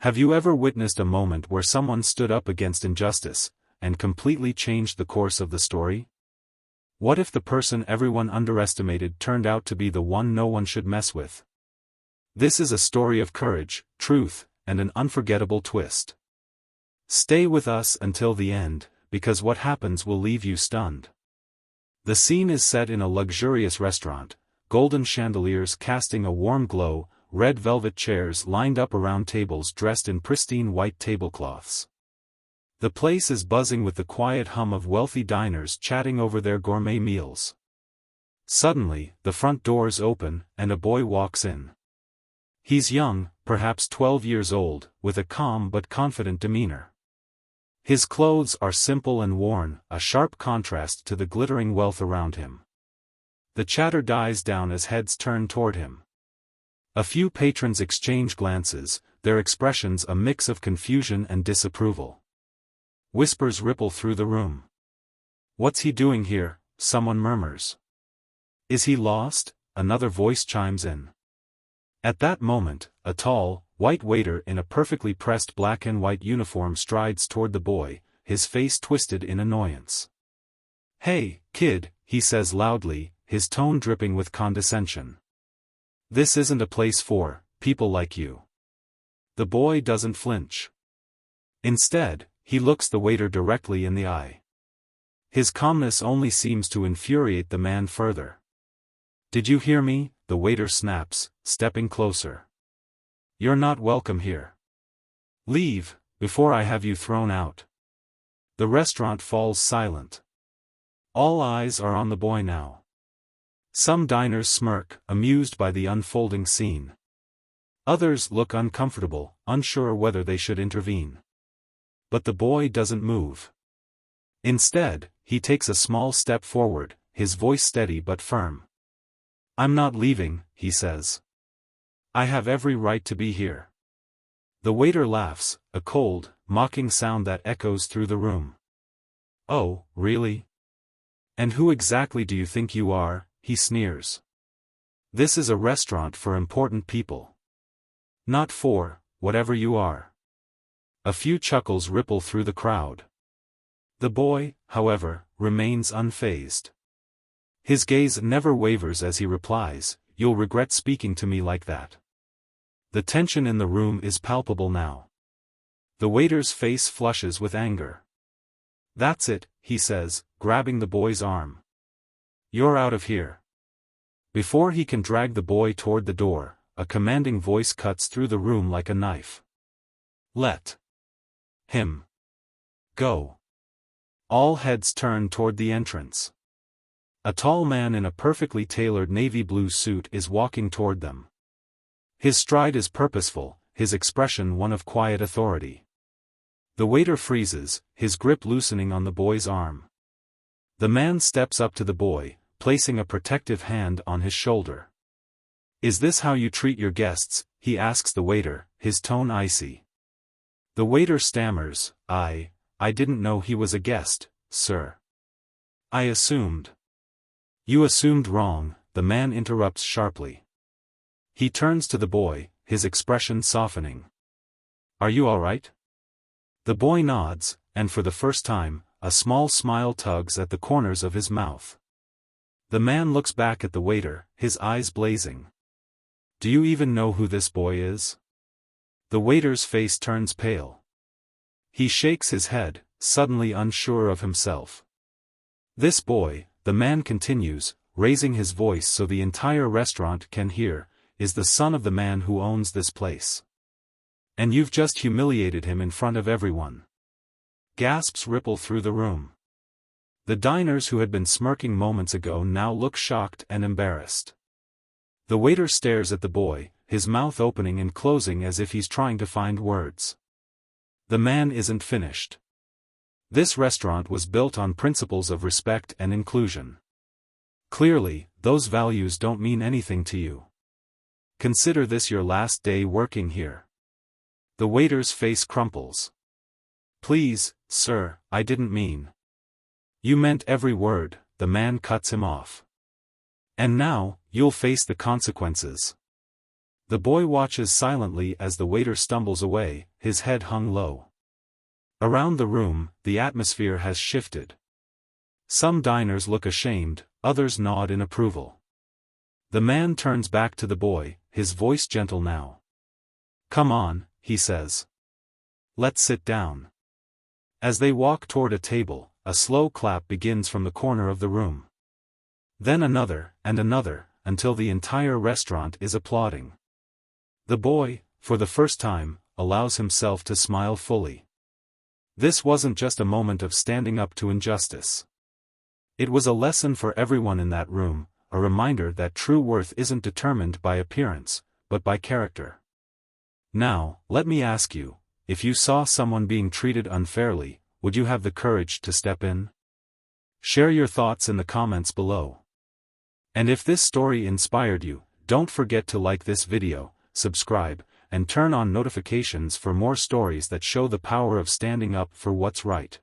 Have you ever witnessed a moment where someone stood up against injustice, and completely changed the course of the story? What if the person everyone underestimated turned out to be the one no one should mess with? This is a story of courage, truth, and an unforgettable twist. Stay with us until the end, because what happens will leave you stunned. The scene is set in a luxurious restaurant, golden chandeliers casting a warm glow, red velvet chairs lined up around tables dressed in pristine white tablecloths. The place is buzzing with the quiet hum of wealthy diners chatting over their gourmet meals. Suddenly, the front doors open, and a boy walks in. He's young, perhaps 12 years old, with a calm but confident demeanor. His clothes are simple and worn, a sharp contrast to the glittering wealth around him. The chatter dies down as heads turn toward him. A few patrons exchange glances, their expressions a mix of confusion and disapproval. Whispers ripple through the room. "What's he doing here?" someone murmurs. "Is he lost?" another voice chimes in. At that moment, a tall, white waiter in a perfectly pressed black and white uniform strides toward the boy, his face twisted in annoyance. "Hey, kid," he says loudly, his tone dripping with condescension. "This isn't a place for people like you." The boy doesn't flinch. Instead, he looks the waiter directly in the eye. His calmness only seems to infuriate the man further. "Did you hear me?" the waiter snaps, stepping closer. "You're not welcome here. Leave, before I have you thrown out." The restaurant falls silent. All eyes are on the boy now. Some diners smirk, amused by the unfolding scene. Others look uncomfortable, unsure whether they should intervene. But the boy doesn't move. Instead, he takes a small step forward, his voice steady but firm. "I'm not leaving," he says. "I have every right to be here." The waiter laughs, a cold, mocking sound that echoes through the room. "Oh, really? And who exactly do you think you are?" he sneers. "This is a restaurant for important people. Not for whatever you are." A few chuckles ripple through the crowd. The boy, however, remains unfazed. His gaze never wavers as he replies, "You'll regret speaking to me like that." The tension in the room is palpable now. The waiter's face flushes with anger. "That's it," he says, grabbing the boy's arm. "You're out of here." Before he can drag the boy toward the door, a commanding voice cuts through the room like a knife. "Let him go." All heads turn toward the entrance. A tall man in a perfectly tailored navy blue suit is walking toward them. His stride is purposeful, his expression one of quiet authority. The waiter freezes, his grip loosening on the boy's arm. The man steps up to the boy, placing a protective hand on his shoulder. "Is this how you treat your guests?" he asks the waiter, his tone icy. The waiter stammers, I didn't know he was a guest, sir. I assumed." "You assumed wrong," the man interrupts sharply. He turns to the boy, his expression softening. "Are you all right?" The boy nods, and for the first time, a small smile tugs at the corners of his mouth. The man looks back at the waiter, his eyes blazing. "Do you even know who this boy is?" The waiter's face turns pale. He shakes his head, suddenly unsure of himself. "This boy," the man continues, raising his voice so the entire restaurant can hear, "is the son of the man who owns this place. And you've just humiliated him in front of everyone." Gasps ripple through the room. The diners who had been smirking moments ago now look shocked and embarrassed. The waiter stares at the boy, his mouth opening and closing as if he's trying to find words. The man isn't finished. This restaurant was built on principles of respect and inclusion. Clearly, those values don't mean anything to you. Consider this your last day working here. The waiter's face crumples. "Please, sir, I didn't mean." "You meant every word," the man cuts him off. "And now, you'll face the consequences." The boy watches silently as the waiter stumbles away, his head hung low. Around the room, the atmosphere has shifted. Some diners look ashamed, others nod in approval. The man turns back to the boy, his voice gentle now. "Come on," he says. "Let's sit down." As they walk toward a table, a slow clap begins from the corner of the room. Then another, and another, until the entire restaurant is applauding. The boy, for the first time, allows himself to smile fully. This wasn't just a moment of standing up to injustice. It was a lesson for everyone in that room, a reminder that true worth isn't determined by appearance, but by character. Now, let me ask you, if you saw someone being treated unfairly, would you have the courage to step in? Share your thoughts in the comments below. And if this story inspired you, don't forget to like this video, subscribe, and turn on notifications for more stories that show the power of standing up for what's right.